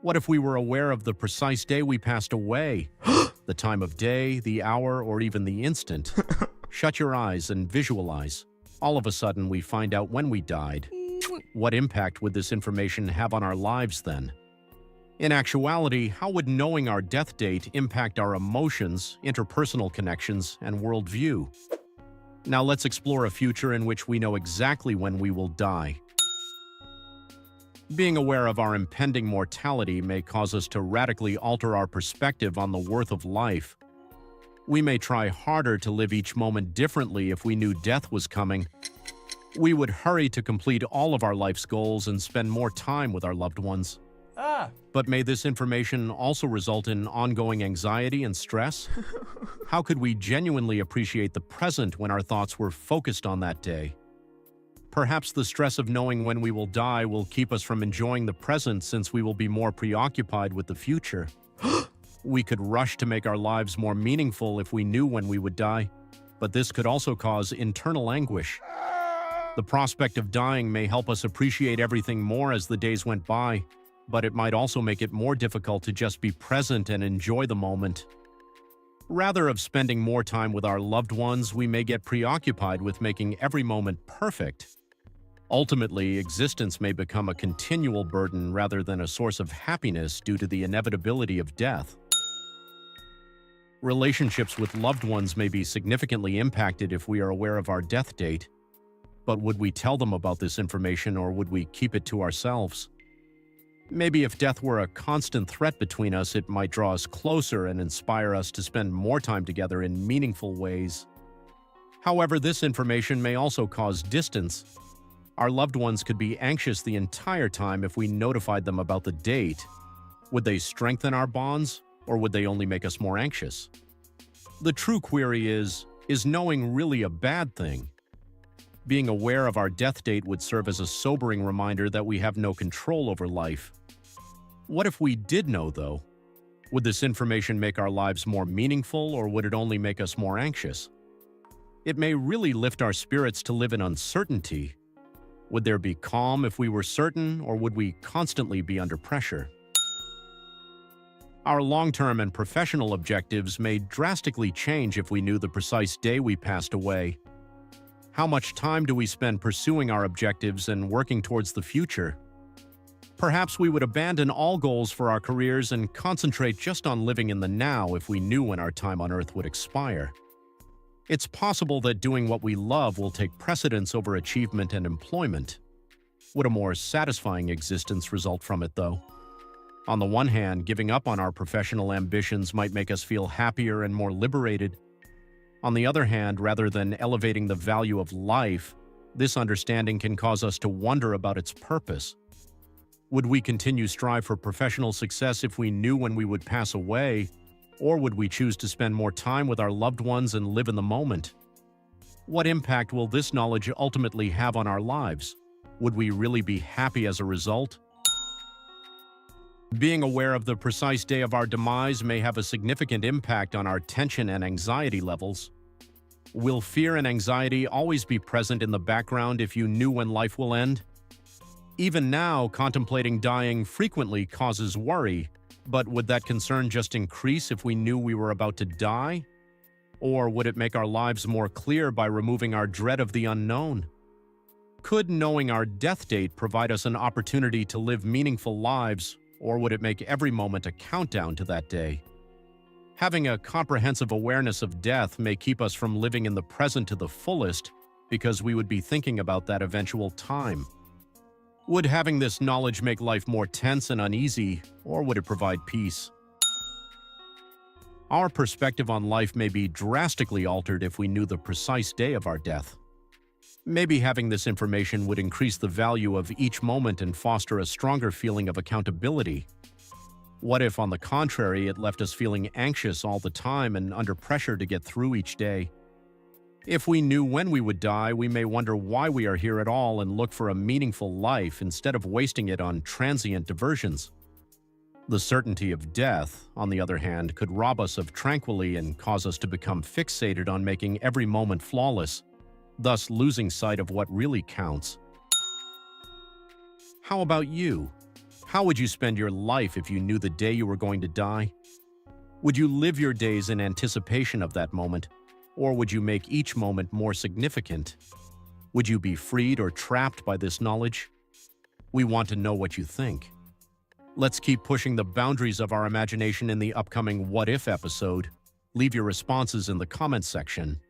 What if we were aware of the precise day we passed away? The time of day, the hour, or even the instant? Shut your eyes and visualize. All of a sudden, we find out when we died. What impact would this information have on our lives then? In actuality, how would knowing our death date impact our emotions, interpersonal connections, and worldview? Now let's explore a future in which we know exactly when we will die. Being aware of our impending mortality may cause us to radically alter our perspective on the worth of life. We may try harder to live each moment differently if we knew death was coming. We would hurry to complete all of our life's goals and spend more time with our loved ones. But may this information also result in ongoing anxiety and stress? How could we genuinely appreciate the present when our thoughts were focused on that day? Perhaps the stress of knowing when we will die will keep us from enjoying the present since we will be more preoccupied with the future. We could rush to make our lives more meaningful if we knew when we would die, but this could also cause internal anguish. The prospect of dying may help us appreciate everything more as the days went by, but it might also make it more difficult to just be present and enjoy the moment. Rather than spending more time with our loved ones, we may get preoccupied with making every moment perfect. Ultimately, existence may become a continual burden rather than a source of happiness due to the inevitability of death. Relationships with loved ones may be significantly impacted if we are aware of our death date. But would we tell them about this information or would we keep it to ourselves? Maybe if death were a constant threat between us, it might draw us closer and inspire us to spend more time together in meaningful ways. However, this information may also cause distance. Our loved ones could be anxious the entire time if we notified them about the date. Would they strengthen our bonds, or would they only make us more anxious? The true query is knowing really a bad thing? Being aware of our death date would serve as a sobering reminder that we have no control over life. What if we did know, though? Would this information make our lives more meaningful, or would it only make us more anxious? It may really lift our spirits to live in uncertainty. Would there be calm if we were certain, or would we constantly be under pressure? Our long-term and professional objectives may drastically change if we knew the precise day we passed away. How much time do we spend pursuing our objectives and working towards the future? Perhaps we would abandon all goals for our careers and concentrate just on living in the now if we knew when our time on Earth would expire. It's possible that doing what we love will take precedence over achievement and employment. Would a more satisfying existence result from it, though? On the one hand, giving up on our professional ambitions might make us feel happier and more liberated. On the other hand, rather than elevating the value of life, this understanding can cause us to wonder about its purpose. Would we continue to strive for professional success if we knew when we would pass away, or would we choose to spend more time with our loved ones and live in the moment? What impact will this knowledge ultimately have on our lives? Would we really be happy as a result? Being aware of the precise day of our demise may have a significant impact on our tension and anxiety levels. Will fear and anxiety always be present in the background if you knew when life will end? Even now, contemplating dying frequently causes worry, but would that concern just increase if we knew we were about to die? Or would it make our lives more clear by removing our dread of the unknown? Could knowing our death date provide us an opportunity to live meaningful lives, or would it make every moment a countdown to that day? Having a comprehensive awareness of death may keep us from living in the present to the fullest because we would be thinking about that eventual time. Would having this knowledge make life more tense and uneasy, or would it provide peace? Our perspective on life may be drastically altered if we knew the precise day of our death. Maybe having this information would increase the value of each moment and foster a stronger feeling of accountability. What if, on the contrary, it left us feeling anxious all the time and under pressure to get through each day? If we knew when we would die, we may wonder why we are here at all and look for a meaningful life instead of wasting it on transient diversions. The certainty of death, on the other hand, could rob us of tranquility and cause us to become fixated on making every moment flawless, thus losing sight of what really counts. How about you? How would you spend your life if you knew the day you were going to die? Would you live your days in anticipation of that moment, or would you make each moment more significant? Would you be freed or trapped by this knowledge? We want to know what you think. Let's keep pushing the boundaries of our imagination in the upcoming What If episode. Leave your responses in the comments section.